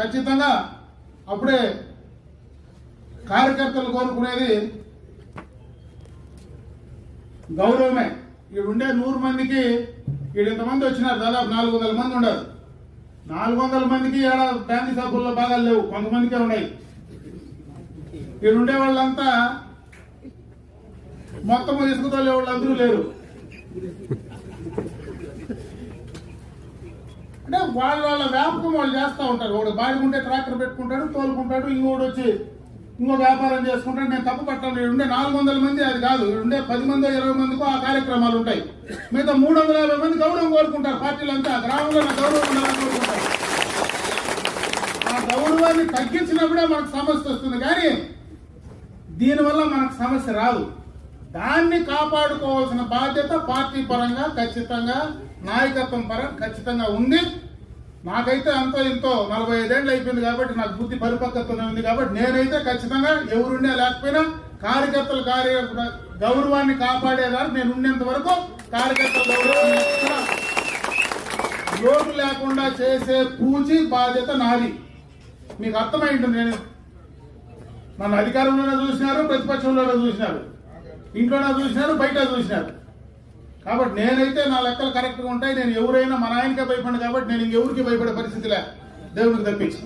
ఖచ్చితంగా అప్పుడే కార్యకర్తలు కోరుకునేది గౌరవమే. ఉండే 100 మందికి ఇంతమంది వచ్చినారు, దాదాపు 400 మంది ఉన్నారు. 400 మందికి ఫ్యామిలీ సభ్యుల్లో భాగాలు లేవు, కొంతమందికే ఉన్నాయి. ఉండే వాళ్ళంతా మొత్తం ఇసుకతో వాళ్ళు అందరూ లేరు. అంటే వాళ్ళ వ్యాపకం వాళ్ళు చేస్తూ ఉంటారు. ఒకడు బాడుకుంటే ట్రాక్టర్ పెట్టుకుంటాడు, తోలుకుంటాడు, ఇంకోటి వచ్చి ఇంకో వ్యాపారం చేసుకుంటాడు. నేను తప్పు పట్టాను. ఉండే 400 మంది అది కాదు, ఉండే 10 మందో 20 మందికో ఆ కార్యక్రమాలు ఉంటాయి. మిగతా 350 మంది గౌరవం కోరుకుంటారు. పార్టీలంతా గ్రామంలో నా గౌరవం ఉండాలని కోరుకుంటారు. ఆ గౌరవాన్ని తగ్గించినప్పుడే మనకు సమస్య వస్తుంది, కానీ దీనివల్ల మనకు సమస్య రాదు. దాన్ని కాపాడుకోవాల్సిన బాధ్యత పార్టీ పరంగా ఖచ్చితంగా, నాయకత్వం పరంగా ఖచ్చితంగా ఉంది. నాకైతే అంతో ఇంతో 45 ఏళ్ళు అయిపోయింది కాబట్టి నాకు బుద్ధి పరిపక్వతనే ఉంది కాబట్టి నేనైతే ఖచ్చితంగా ఎవరుండే లేకపోయినా కార్యకర్తల గౌరవాన్ని కాపాడేదాన్ని నేను ఉండేంత వరకు కార్యకర్తల గౌరవం లోటు లేకుండా చేసే పూచి బాధ్యత నాది. మీకు అర్థమై ఉంటుంది. నేను నన్ను అధికారంలోనే చూసినారు, ప్రతిపక్షంలోనే చూసినారు, ఇంట్లోనే చూసినారు, బయట చూసినారు. కాబట్టి నేనైతే నా లెక్కలు కరెక్ట్గా ఉంటాయి. నేను ఎవరైనా మా నాయనకే భయపడి కాబట్టి నేను ఇంకెవరికి భయపడే పరిస్థితి లే, దేవునికి తప్పించి.